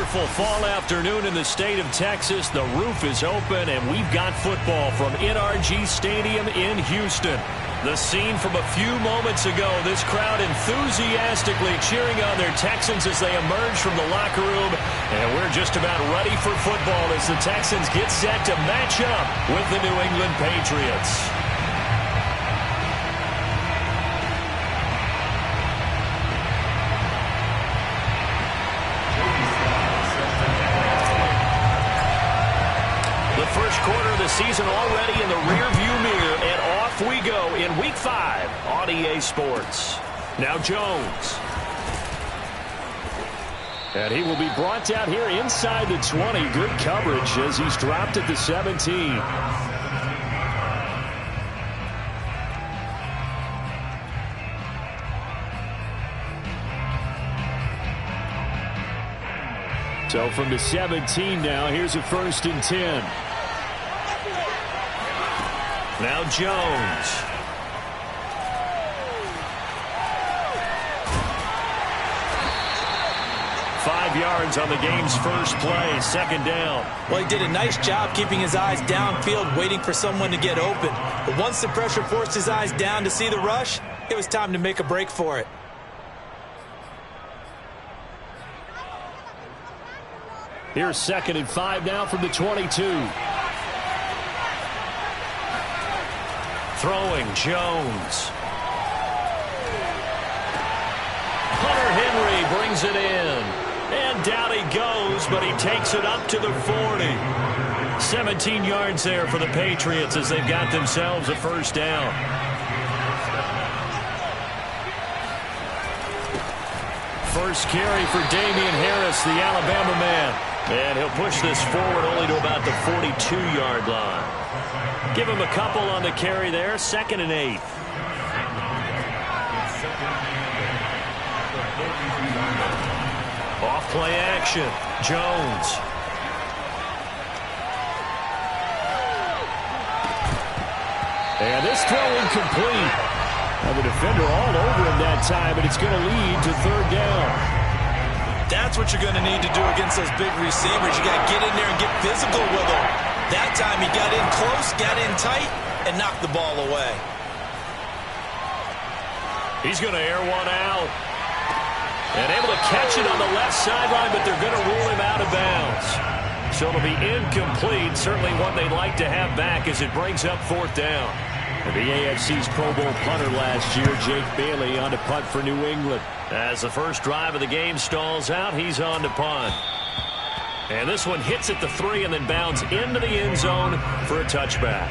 wonderful fall afternoon in the state of Texas. The roof is open, and we've got football from NRG Stadium in Houston. The scene from a few moments ago, this crowd enthusiastically cheering on their Texans as they emerge from the locker room. And we're just about ready for football as the Texans get set to match up with the New England Patriots. First quarter of the season already in the rearview mirror, and off we go in Week 5 on EA Sports. Now Jones. And he will be brought down here inside the 20. Good coverage as he's dropped at the 17. So from the 17 now, here's a 1st and 10. Now Jones. 5 yards on the game's first play, 2nd down. Well, he did a nice job keeping his eyes downfield, waiting for someone to get open. But once the pressure forced his eyes down to see the rush, it was time to make a break for it. Here's 2nd and 5 now from the 22. Throwing Jones. Hunter Henry brings it in. And down he goes, but he takes it up to the 40. 17 yards there for the Patriots as they've got themselves a 1st down. First carry for Damian Harris, the Alabama man. And he'll push this forward only to about the 42-yard line. Give him a couple on the carry there, 2nd and 8. Off play action, Jones. And this throw incomplete. Now the defender all over him that time, and it's going to lead to 3rd down. That's what you're going to need to do against those big receivers. You got to get in there and get physical with them. That time he got in close, got in tight, and knocked the ball away. He's going to air one out. And able to catch it on the left sideline, but they're going to rule him out of bounds. So it'll be incomplete. Certainly one they'd like to have back as it brings up 4th down. And the AFC's Pro Bowl punter last year, Jake Bailey, on to punt for New England. As the first drive of the game stalls out, he's on to punt. And this one hits at the 3 and then bounds into the end zone for a touchback.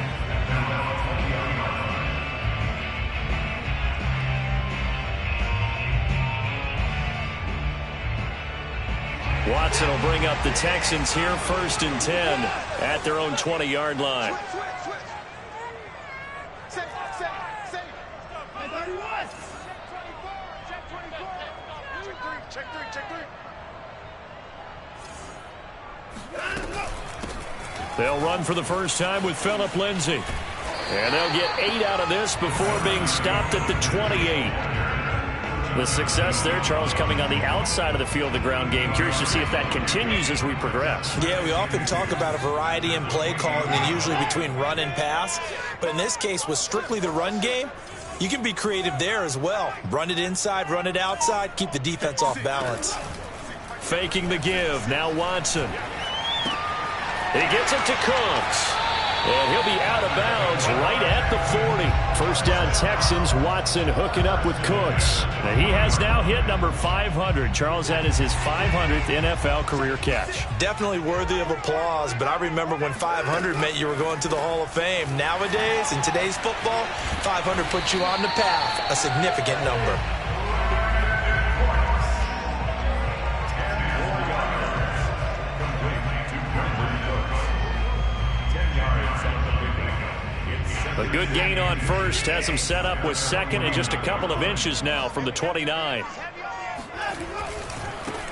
Watson will bring up the Texans here, 1st and 10 at their own 20-yard line. They'll run for the first time with Phillip Lindsay. And they'll get 8 out of this before being stopped at the 28. The success there, Charles, coming on the outside of the field, the ground game. Curious to see if that continues as we progress. Yeah, we often talk about a variety in play calling and usually between run and pass. But in this case, with strictly the run game, you can be creative there as well. Run it inside, run it outside, keep the defense off balance. Faking the give, now Watson. He gets it to Cooks. And he'll be out of bounds right at the 40. 1st down Texans. Watson hooking up with Cooks. And he has now hit number 500. Charles, that is his 500th NFL career catch. Definitely worthy of applause, but I remember when 500 meant you were going to the Hall of Fame. Nowadays, in today's football, 500 puts you on the path, a significant number. A good gain on 1st, has him set up with 2nd and just a couple of inches now from the 29.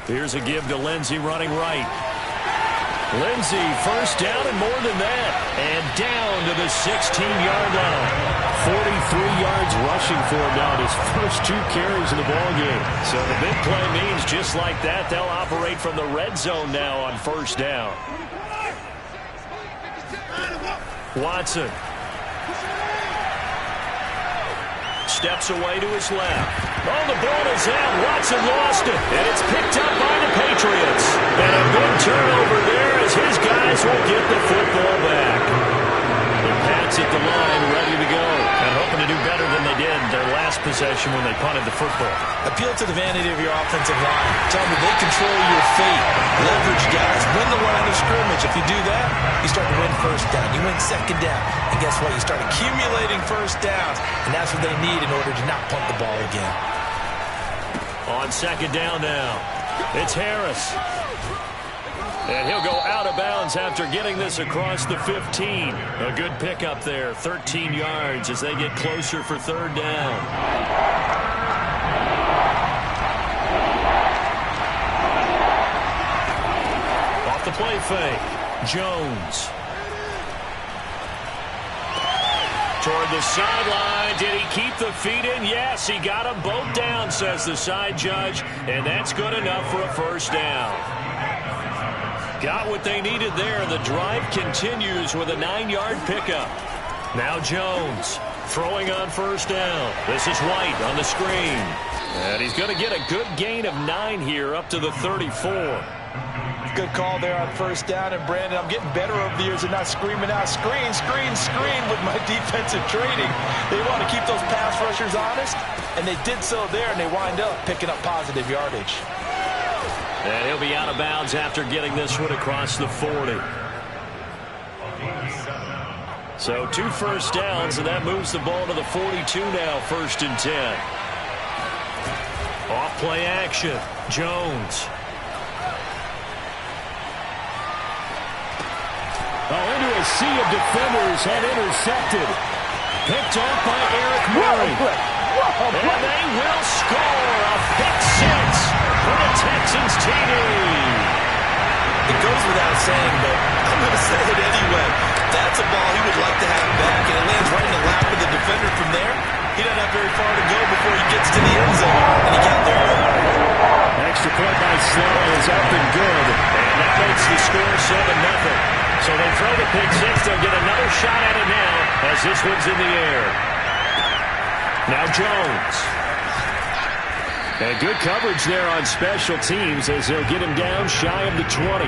Here's a give to Lindsey running right. Lindsey, first down and more than that. And down to the 16-yard line. 43 yards rushing for him now in his first 2 carries in the ballgame. So the big play means just like that, they'll operate from the red zone now on first down. Watson. Steps away to his left. Oh, the ball is out. Watson lost it. And it's picked up by the Patriots. And a good turnover there as his guys will get the football back. The Pats at the line ready to go. And hoping to do better than they did their last possession when they punted the football. Appeal to the vanity of your offensive line. Tell them they control your fate. Leverage guys. Win the line of scrimmage. If you do that, you start to win first down. You win second down. And guess what? You start accumulating first downs. And that's what they need in order to not punt the ball again. On second down now, it's Harris. And he'll go out of bounds after getting this across the 15. A good pickup there, 13 yards as they get closer for third down. Off the play fake, Jones. Toward the sideline. Did he keep the feet in? Yes, he got them both down, says the side judge. And that's good enough for a first down. Got what they needed there. The drive continues with a 9-yard pickup. Now Jones throwing on first down. This is White on the screen. And he's going to get a good gain of 9 here up to the 34. Good call there on first down. And, Brandon, I'm getting better over the years and not screaming out, screen, screen, screen with my defensive training. They want to keep those pass rushers honest, and they did so there, and they wind up picking up positive yardage. And he'll be out of bounds after getting this one across the 40. So 2 first downs, and that moves the ball to the 42 now, 1st and 10. Off play action, Jones. Into a sea of defenders and intercepted. Picked off by Eric Murray. And they will score a pick 6 for the Texans TD. It goes without saying, but I'm going to say it anyway. That's a ball he would like to have back, and it lands right in the lap of the defender from there. He doesn't have very far to go before he gets to the end zone, and he got there. Extra point by Sly is up and good, and that makes the score 7-0. So they throw the pick 6. They'll get another shot at it now as this one's in the air. Now Jones. And good coverage there on special teams as they'll get him down shy of the 20.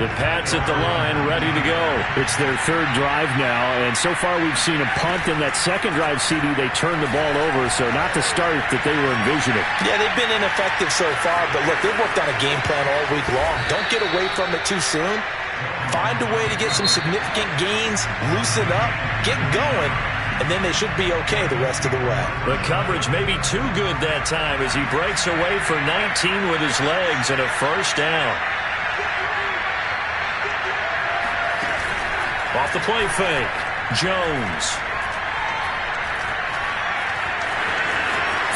The Pats at the line ready to go. It's their 3rd drive now, and so far we've seen a punt. In that 2nd drive, CD, they turned the ball over, so not the start that they were envisioning. Yeah, they've been ineffective so far, but look, they've worked on a game plan all week long. Don't get away from it too soon. Find a way to get some significant gains, loosen up, get going, and then they should be okay the rest of the way. The coverage may be too good that time as he breaks away for 19 with his legs and a first down. Off the play fake, Jones.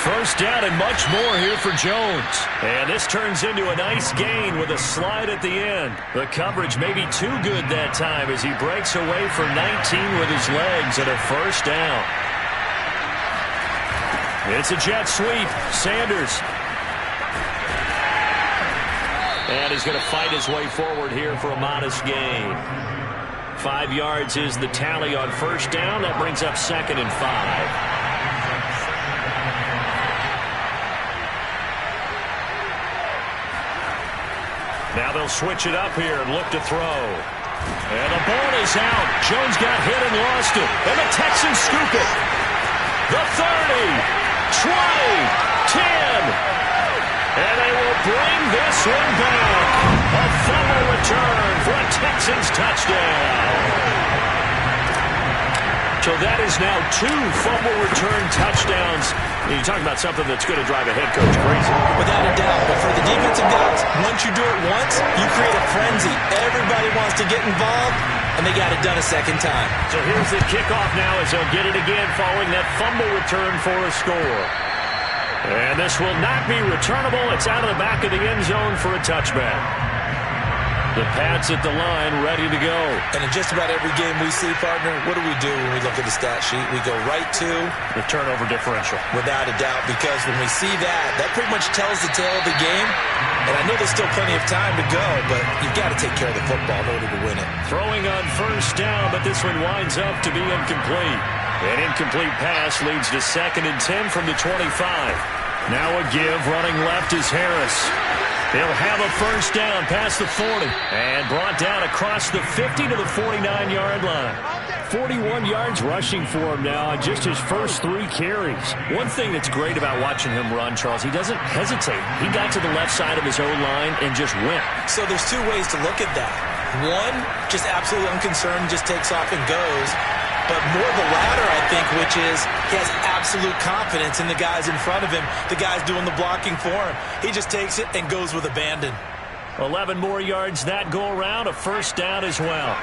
First down and much more here for Jones. And this turns into a nice gain with a slide at the end. The coverage may be too good that time as he breaks away for 19 with his legs and a first down. It's a jet sweep. Sanders. And he's going to fight his way forward here for a modest gain. 5 yards is the tally on first down. That brings up 2nd and 5. Now they'll switch it up here and look to throw. And the ball is out. Jones got hit and lost it. And the Texans scoop it. The 30, 20, 10. And they will bring this one back. A fumble return for a Texans touchdown. So that is now 2 fumble return touchdowns. You're talking about something that's going to drive a head coach crazy. Without a doubt. But for the defensive guys, once you do it once, you create a frenzy. Everybody wants to get involved, and they got it done a second time. So here's the kickoff now as they'll get it again following that fumble return for a score. And this will not be returnable. It's out of the back of the end zone for a touchback. The Pats at the line, ready to go. And in just about every game we see, partner, what do we do when we look at the stat sheet? We go right to the turnover differential. Without a doubt, because when we see that pretty much tells the tale of the game. And I know there's still plenty of time to go, but you've got to take care of the football in order to win it. Throwing on first down, but this one winds up to be incomplete. An incomplete pass leads to 2nd and 10 from the 25. Now a give, running left is Harris. He'll have a first down past the 40 and brought down across the 50 to the 49-yard line. 41 yards rushing for him now on just his first 3 carries. One thing that's great about watching him run, Charles, he doesn't hesitate. He got to the left side of his own line and just went. So there's 2 ways to look at that. One, just absolutely unconcerned, just takes off and goes. But more the latter, I think, which is he has absolute confidence in the guys in front of him, the guys doing the blocking for him. He just takes it and goes with abandon. 11 more yards that go around, a first down as well.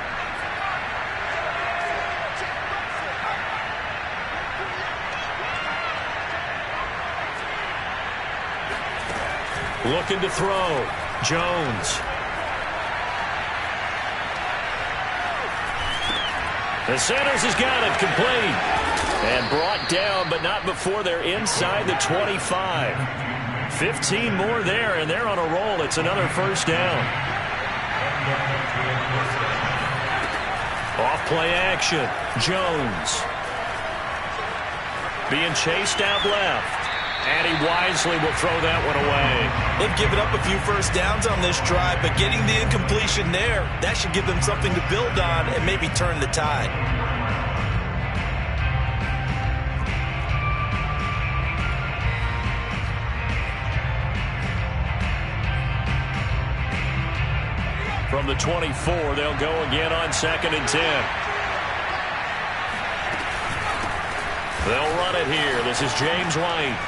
Looking to throw. Jones. The Sanders has got it complete. And brought down, but not before they're inside the 25. 15 more there, and they're on a roll. It's another first down. Off play action. Jones. Being chased out left. And he wisely will throw that one away. They've given up a few first downs on this drive, but getting the incompletion there, that should give them something to build on and maybe turn the tide. From the 24, they'll go again on 2nd and 10. They'll run it here. This is James White.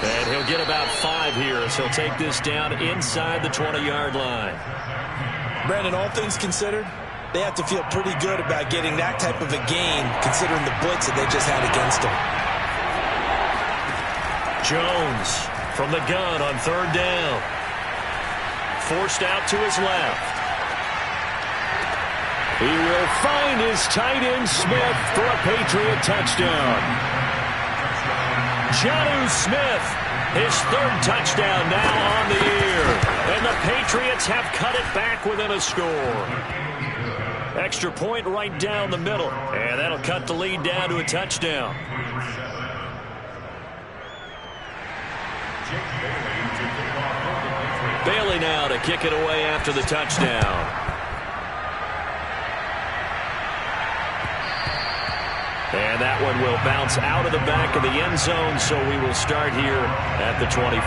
And he'll get about 5 here as he'll take this down inside the 20-yard line. Brandon, all things considered, they have to feel pretty good about getting that type of a gain considering the blitz that they just had against them. Jones from the gun on 3rd down. Forced out to his left. He will find his tight end Smith for a Patriot touchdown. Jonnu Smith, his 3rd touchdown now on the year. And the Patriots have cut it back within a score. Extra point right down the middle. And that'll cut the lead down to a touchdown. Bailey now to kick it away after the touchdown. And that one will bounce out of the back of the end zone, so we will start here at the 25.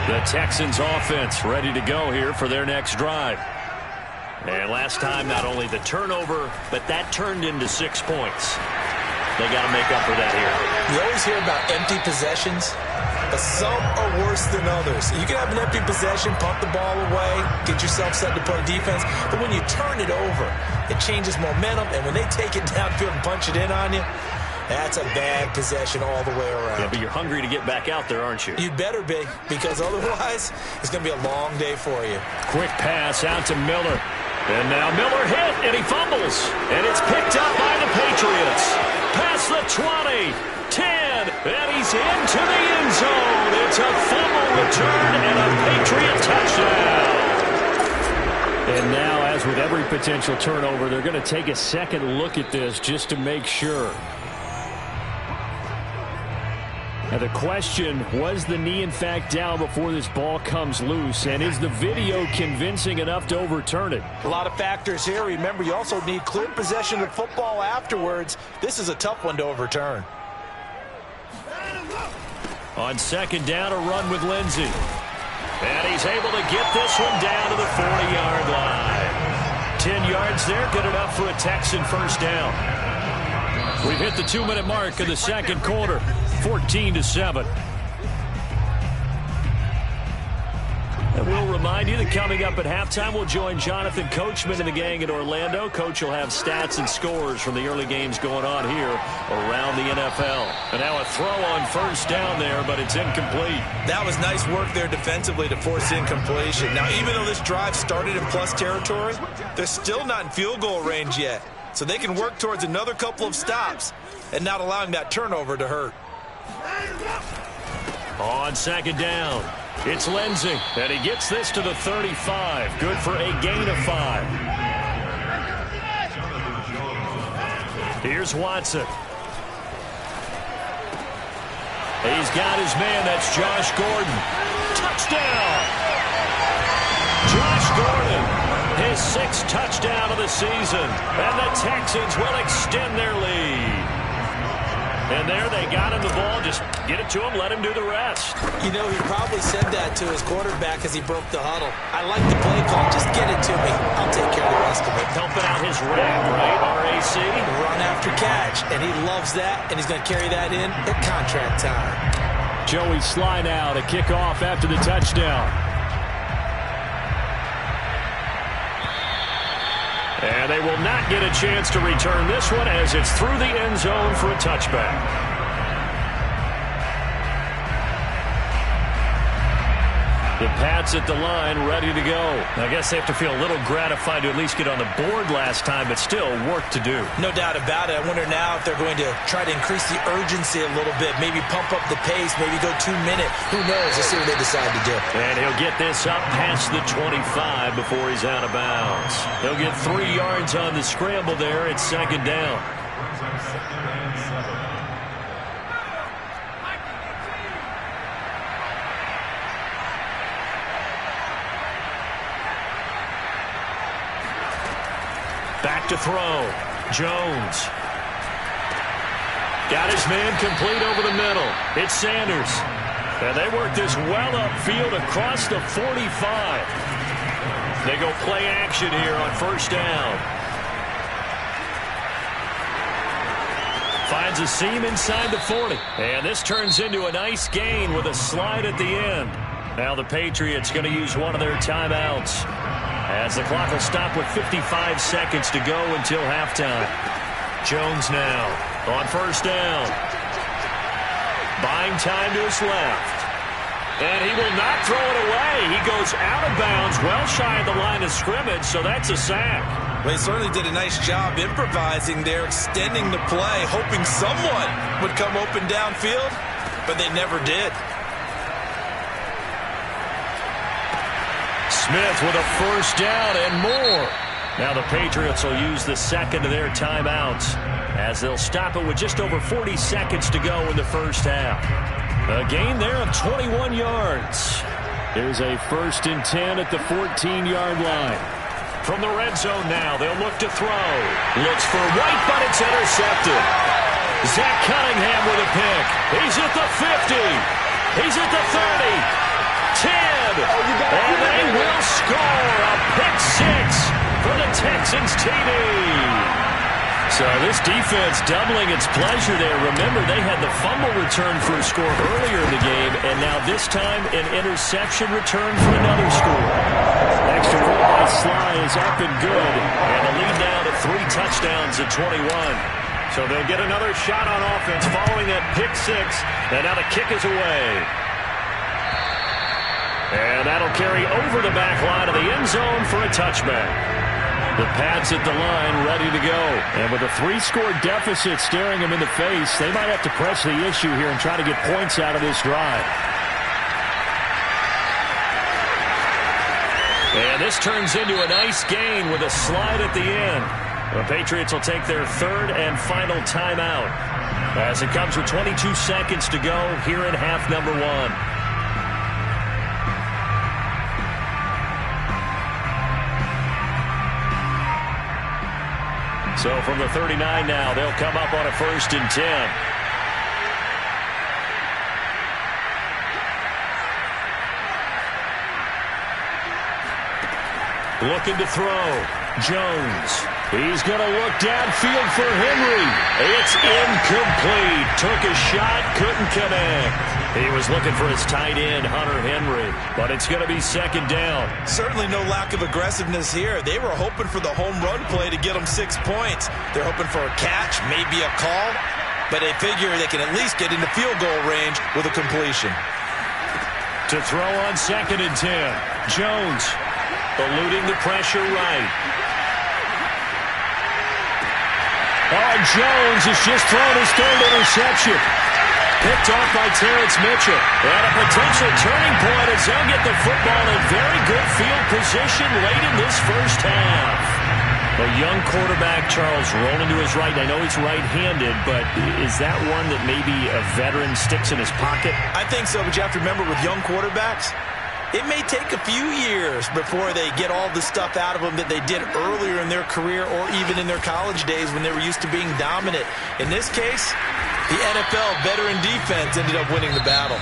The Texans offense ready to go here for their next drive. And last time, not only the turnover, but that turned into 6 points. They got to make up for that here. You always hear about empty possessions, but some are worse than others. You can have an empty possession, punt the ball away, get yourself set to play defense, but when you turn it over, it changes momentum, and when they take it downfield and punch it in on you, that's a bad possession all the way around. Yeah, but you're hungry to get back out there, aren't you? You'd better be, because otherwise, it's going to be a long day for you. Quick pass out to Miller. And now Miller hit, and he fumbles. And it's picked up by the Patriots. Past the 20, 10, and he's into the end zone. It's a fumble return and a Patriot touchdown. And now, as with every potential turnover, they're going to take a second look at this just to make sure. Now the question, was the knee in fact down before this ball comes loose? And is the video convincing enough to overturn it? A lot of factors here. Remember, you also need clear possession of football afterwards. This is a tough one to overturn. On 2nd down, a run with Lindsey. And he's able to get this one down to the 40-yard line. 10 yards there, good enough for a Texan first down. We've hit the 2-minute mark of the second quarter. 14-7. we'll remind you that coming up at halftime, we'll join Jonathan Coachman and the gang in Orlando. Coach will have stats and scores from the early games going on here around the NFL. And now a throw on first down there, but it's incomplete. That was nice work there defensively to force incompletion. Now, even though this drive started in plus territory, they're still not in field goal range yet. So they can work towards another couple of stops and not allowing that turnover to hurt. On second down, it's Lindsey, and he gets this to the 35. Good for a gain of 5. Here's Watson. He's got his man. That's Josh Gordon. Touchdown! Josh Gordon, his 6th touchdown of the season, and the Texans will extend their lead. And there they got him the ball. Just get it to him, let him do the rest. You know, he probably said that to his quarterback as he broke the huddle. I like the play call. Just get it to me. I'll take care of the rest of it. Helping out his rap, right? RAC. Run after catch. And he loves that, and he's going to carry that in at contract time. Joey Sly now to kick off after the touchdown. And they will not get a chance to return this one as it's through the end zone for a touchback. The Pats at the line, ready to go. I guess they have to feel a little gratified to at least get on the board last time, but still work to do. No doubt about it. I wonder now if they're going to try to increase the urgency a little bit, maybe pump up the pace, maybe go 2 minute. Who knows? Let's see what they decide to do. And he'll get this up past the 25 before he's out of bounds. He'll get 3 yards on the scramble there. It's second down. Back to throw. Jones. Got his man complete over the middle. It's Sanders. And they work this well upfield across the 45. They go play action here on first down. Finds a seam inside the 40. And this turns into a nice gain with a slide at the end. Now the Patriots going to use one of their timeouts, as the clock will stop with 55 seconds to go until halftime. Jones now on first down. Buying time to his left. And he will not throw it away. He goes out of bounds, well shy of the line of scrimmage, so that's a sack. Well, he certainly did a nice job improvising there, extending the play, hoping someone would come open downfield, but they never did. Smith with a first down and more. Now the Patriots will use the second of their timeouts, as they'll stop it with just over 40 seconds to go in the first half. A gain there of 21 yards. There's a 1st and 10 at the 14-yard line. From the red zone now, they'll look to throw. Looks for White, but it's intercepted. Zach Cunningham with a pick. He's at the 50. He's at the 30. 10. And they will score a pick 6 for the Texans TD. So this defense doubling its pleasure there. Remember, they had the fumble return for a score earlier in the game, and now this time an interception return for another score. Extra point by Sly is up and good, and the lead now to 3 touchdowns at 21. So they'll get another shot on offense following that pick 6, and now the kick is away. And that'll carry over the back line of the end zone for a touchback. The Pats at the line ready to go. And with a 3-score deficit staring them in the face, they might have to press the issue here and try to get points out of this drive. And this turns into a nice gain with a slide at the end. The Patriots will take their 3rd and final timeout, as it comes with 22 seconds to go here in half number 1. So from the 39 now, they'll come up on a 1st and 10. Looking to throw. Jones. He's going to look downfield for Henry. It's incomplete. Took a shot, couldn't connect. He was looking for his tight end, Hunter Henry, but it's going to be second down. Certainly no lack of aggressiveness here. They were hoping for the home run play to get them 6 points. They're hoping for a catch, maybe a call, but they figure they can at least get into field goal range with a completion. To throw on second and 10. Jones eluding the pressure right. Oh, Jones has just thrown his third interception. Picked off by Terrence Mitchell. And a potential turning point as they'll get the football in very good field position late in this first half. A young quarterback, Charles, rolling to his right. I know he's right-handed, but is that one that maybe a veteran sticks in his pocket? I think so, but you have to remember with young quarterbacks, it may take a few years before they get all the stuff out of them that they did earlier in their career or even in their college days when they were used to being dominant. In this case, the NFL veteran defense ended up winning the battle.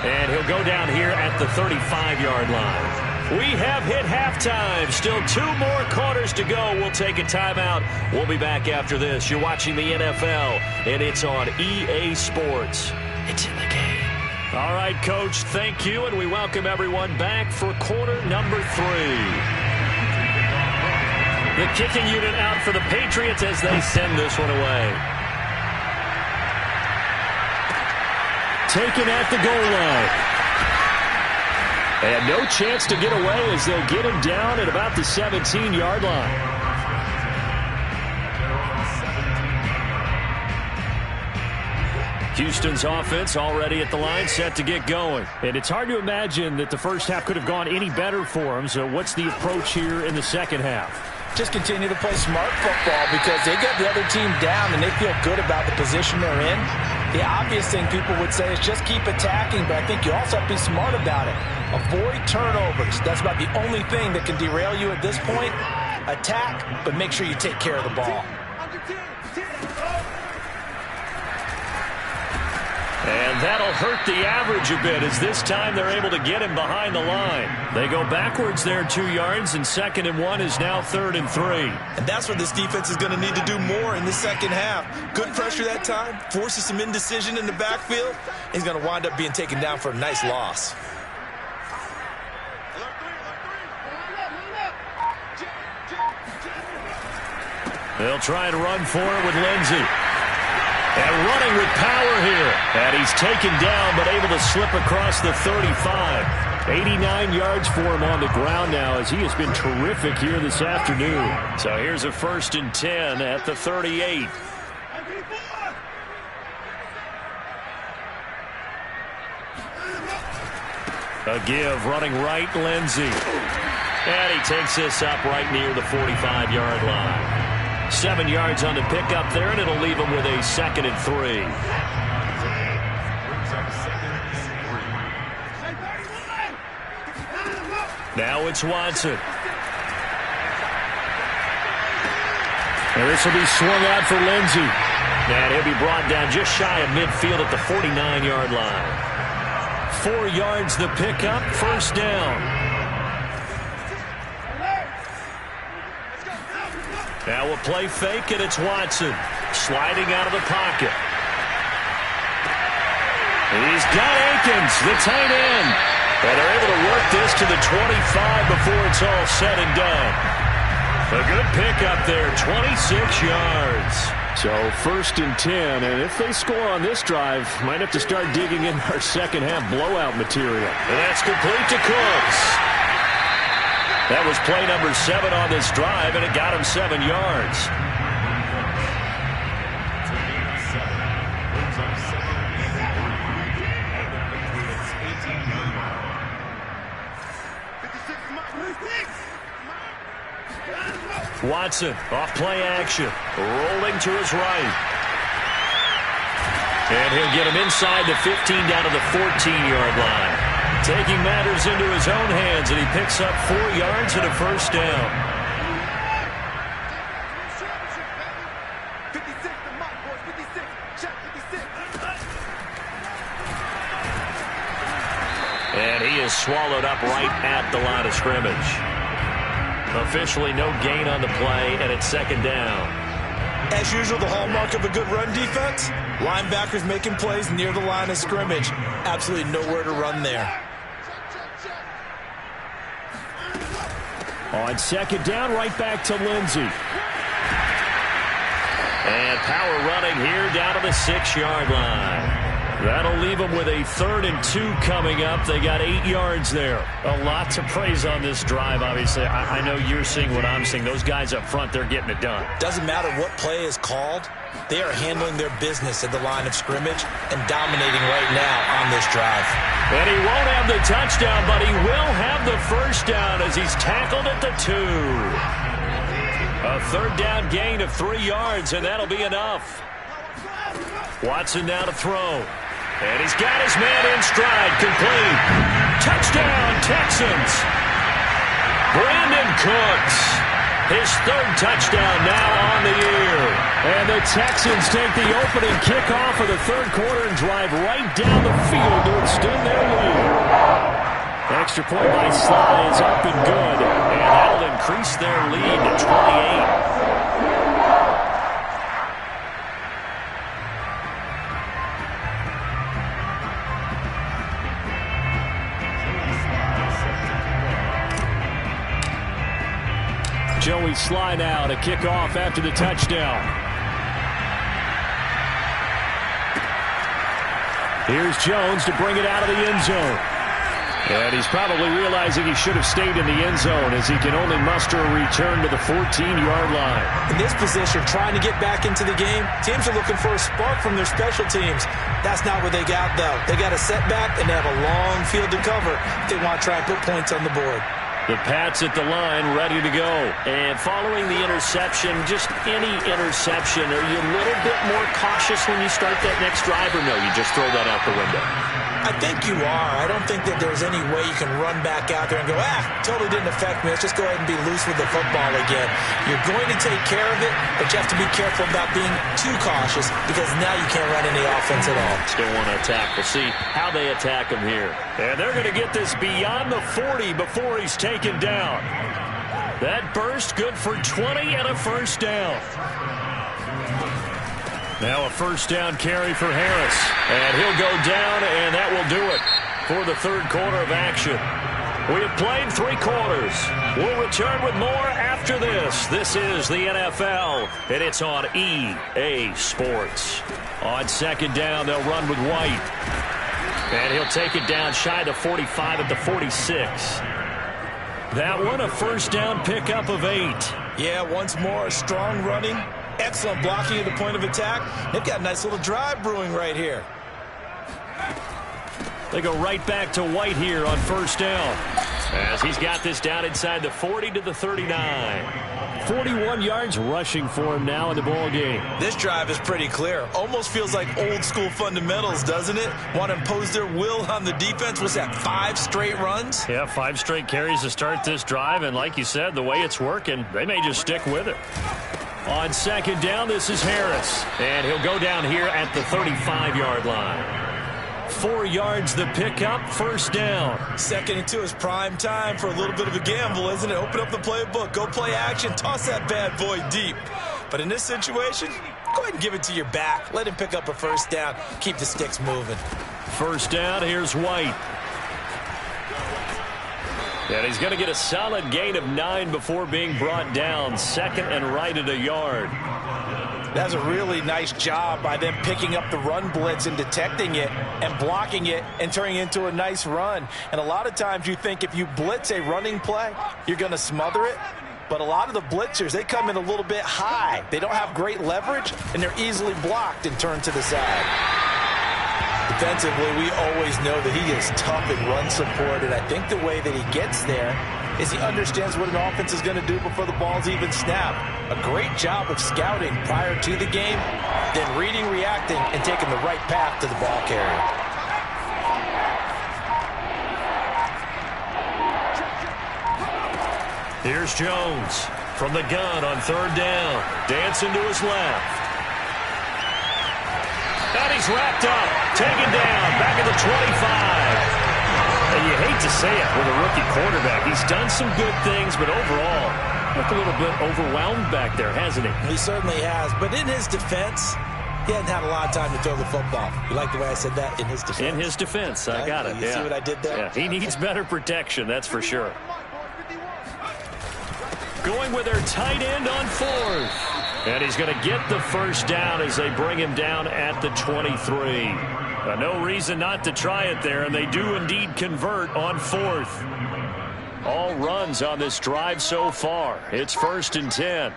And he'll go down here at the 35-yard line. We have hit halftime. Still 2 more quarters to go. We'll take a timeout. We'll be back after this. You're watching the NFL, and it's on EA Sports. It's in the game. All right, Coach, thank you, and we welcome everyone back for quarter number 3. The kicking unit out for the Patriots as they send this one away. Taken at the goal line. And no chance to get away as they'll get him down at about the 17-yard line. Houston's offense already at the line, set to get going. And it's hard to imagine that the first half could have gone any better for them. So what's the approach here in the second half? Just continue to play smart football because they get the other team down and they feel good about the position they're in. The obvious thing people would say is just keep attacking, but I think you also have to be smart about it. Avoid turnovers. That's about the only thing that can derail you at this point. Attack, but make sure you take care of the ball. And that'll hurt the average a bit as this time they're able to get him behind the line. They go backwards there 2 yards, and 2nd and 1 is now 3rd and 3. And that's what this defense is going to need to do more in the second half. Good pressure that time, forces some indecision in the backfield. He's going to wind up being taken down for a nice loss. They'll try and run for it with Lindsey. And running with power here. And he's taken down, but able to slip across the 35. 89 yards for him on the ground now as he has been terrific here this afternoon. So here's a 1st and 10 at the 38. A give, running right, Lindsey. And he takes this up right near the 45-yard line. 7 yards on the pickup there, and it'll leave him with a 2nd and 3. Now it's Watson. And this will be swung out for Lindsey. And he'll be brought down just shy of midfield at the 49-yard line. 4 yards the pickup, 1st down. Now we'll play fake, and it's Watson sliding out of the pocket. He's got Akins, the tight end. And they're able to work this to the 25 before it's all said and done. A good pickup there, 26 yards. So 1st and 10, and if they score on this drive, might have to start digging in our second half blowout material. And that's complete to Cooks. That was play number 7 on this drive, and it got him 7 yards. Watson off play action, rolling to his right. And he'll get him inside the 15 down to the 14-yard line. Taking matters into his own hands, and he picks up 4 yards and a 1st down. And he is swallowed up right at the line of scrimmage. Officially no gain on the play, and it's 2nd down. As usual, the hallmark of a good run defense, linebackers making plays near the line of scrimmage. Absolutely nowhere to run there. On second down, right back to Lindsey. And power running here down to the 6-yard line. That'll leave them with a 3rd and 2 coming up. They got 8 yards there. A lot to praise on this drive, obviously. I know you're seeing what I'm seeing. Those guys up front, they're getting it done. Doesn't matter what play is called. They are handling their business at the line of scrimmage and dominating right now on this drive. And he won't have the touchdown, but he will have the first down as he's tackled at the 2. A 3rd down gain of 3 yards, and that'll be enough. Watson now to throw. And he's got his man in stride, complete. Touchdown, Texans. Brandon Cooks, his 3rd touchdown now on the year. And the Texans take the opening kickoff of the 3rd quarter and drive right down the field to extend their lead. Extra point by Sly is up and good, and that'll increase their lead to 28. Joey Sly now to kick off after the touchdown. Here's Jones to bring it out of the end zone. And he's probably realizing he should have stayed in the end zone as he can only muster a return to the 14-yard line. In this position, trying to get back into the game, teams are looking for a spark from their special teams. That's not what they got, though. They got a setback, and they have a long field to cover if they want to try and put points on the board. The Pats at the line, ready to go. And following the interception, just any interception, are you a little bit more cautious when you start that next drive, or no, you just throw that out the window? I think you are. I don't think that there's any way you can run back out there and go, totally didn't affect me. Let's just go ahead and be loose with the football again. You're going to take care of it, but you have to be careful about being too cautious because now you can't run any offense at all. Still want to attack. We'll see how they attack him here. And they're going to get this beyond the 40 before he's taken down. That burst good for 20 and a first down. Now a first down carry for Harris. And he'll go down, and that will do it for the 3rd quarter of action. We have played 3 quarters. We'll return with more after this. This is the NFL, and it's on EA Sports. On second down, they'll run with White. And he'll take it down shy of 45 at the 46. That one, a first down pickup of 8. Yeah, once more, strong running. Excellent blocking at the point of attack. They've got a nice little drive brewing right here. They go right back to White here on first down. As he's got this down inside the 40 to the 39. 41 yards rushing for him now in the ball game. This drive is pretty clear. Almost feels like old school fundamentals, doesn't it? Want to impose their will on the defense. What's that, 5 straight runs? Yeah, 5 straight carries to start this drive. And like you said, the way it's working, they may just stick with it. On second down, this is Harris. And he'll go down here at the 35-yard line. 4 yards the pickup, first down. 2nd and 2 is prime time for a little bit of a gamble, isn't it? Open up the playbook, go play action, toss that bad boy deep. But in this situation, go ahead and give it to your back. Let him pick up a first down. Keep the sticks moving. First down, here's White. And he's going to get a solid gain of 9 before being brought down. 2nd and right at a yard. That's a really nice job by them picking up the run blitz and detecting it and blocking it and turning it into a nice run. And a lot of times you think if you blitz a running play, you're going to smother it. But a lot of the blitzers, they come in a little bit high. They don't have great leverage, and they're easily blocked and turned to the side. Defensively, we always know that he is tough in run support, and I think the way that he gets there is he understands what an offense is going to do before the ball's even snapped. A great job of scouting prior to the game, then reading, reacting, and taking the right path to the ball carrier. Here's Jones from the gun on third down. Dancing to his left. And he's wrapped up. Taken down. Back at the 25. And you hate to say it with a rookie quarterback. He's done some good things, but overall, Looked a little bit overwhelmed back there, hasn't he? He certainly has. But in his defense, he hadn't had a lot of time to throw the football. You like the way I said that? In his defense. In his defense. I got it. You see what I did there? Yeah, he needs better protection, that's for sure. Going with their tight end on fourth. And he's going to get the first down as they bring him down at the 23. No reason not to try it there, and they do indeed convert on fourth. All runs on this drive so far. It's 1st and 10.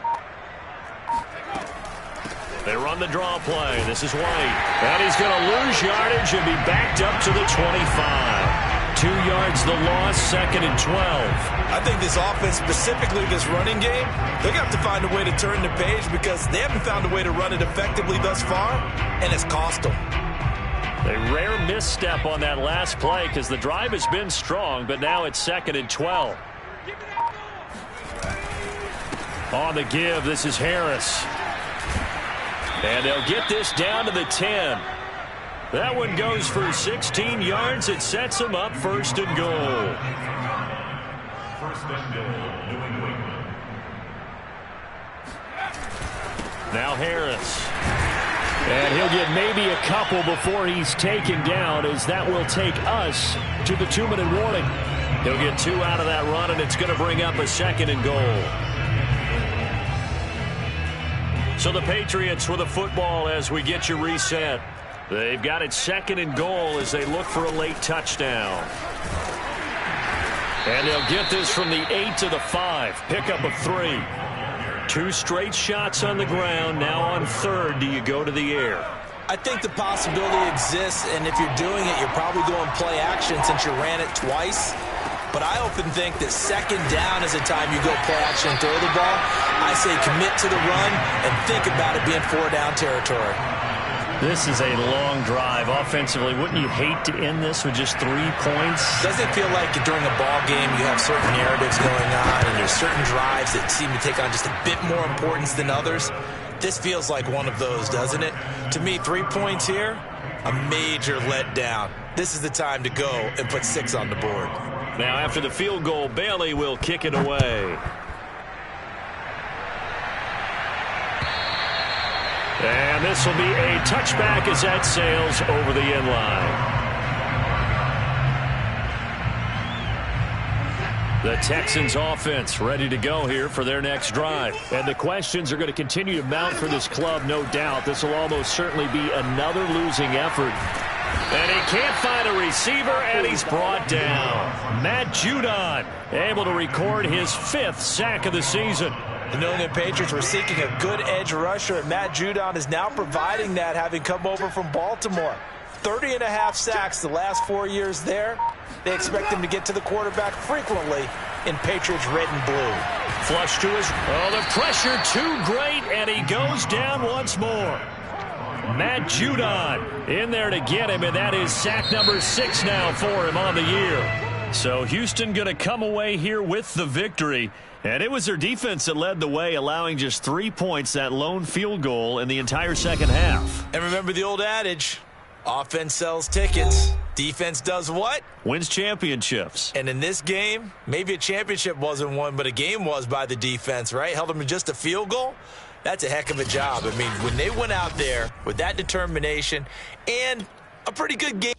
They run the draw play. This is White. And he's going to lose yardage and be backed up to the 25. 2 yards the loss, 2nd and 12. I think this offense, specifically this running game, they're going to have to find a way to turn the page because they haven't found a way to run it effectively thus far, and it's cost them. A rare misstep on that last play because the drive has been strong, but now it's 2nd and 12. On the give, this is Harris. And they'll get this down to the 10. That one goes for 16 yards. It sets them up 1st and goal. 1st and goal, New England. Now Harris. And he'll get maybe a couple before he's taken down, as that will take us to the 2-minute warning. He'll get 2 out of that run, and it's going to bring up a 2nd and goal. So the Patriots with a football as we get you reset. They've got it 2nd and goal as they look for a late touchdown. And they'll get this from the 8 to the 5. Pickup of 3. 2 straight shots on the ground. Now on 3rd, do you go to the air? I think the possibility exists, and if you're doing it, you're probably going play action since you ran it twice. But I often think that 2nd down is the time you go play action and throw the ball. I say commit to the run and think about it being 4-down territory. This is a long drive. Offensively, wouldn't you hate to end this with just 3 points? Doesn't it feel like during a ball game you have certain narratives going on and there's certain drives that seem to take on just a bit more importance than others? This feels like one of those, doesn't it? To me, 3 points here, a major letdown. This is the time to go and put 6 on the board. Now after the field goal, Bailey will kick it away. And this will be a touchback as that sails over the end line. The Texans offense ready to go here for their next drive. And the questions are going to continue to mount for this club, no doubt. This will almost certainly be another losing effort. And he can't find a receiver, and he's brought down. Matt Judon able to record his 5th sack of the season. The New England Patriots were seeking a good edge rusher, and Matt Judon is now providing that, having come over from Baltimore. 30.5 sacks the last 4 years there. They expect him to get to the quarterback frequently in Patriots red and blue. Flush to his... Oh, the pressure too great, and he goes down once more. Matt Judon in there to get him, and that is sack number 6 now for him on the year. So Houston going to come away here with the victory. And it was their defense that led the way, allowing just 3 points, that lone field goal in the entire second half. And remember the old adage, offense sells tickets. Defense does what? Wins championships. And in this game, maybe a championship wasn't won, but a game was by the defense, right? Held them to just a field goal. That's a heck of a job. I mean, when they went out there with that determination and a pretty good game.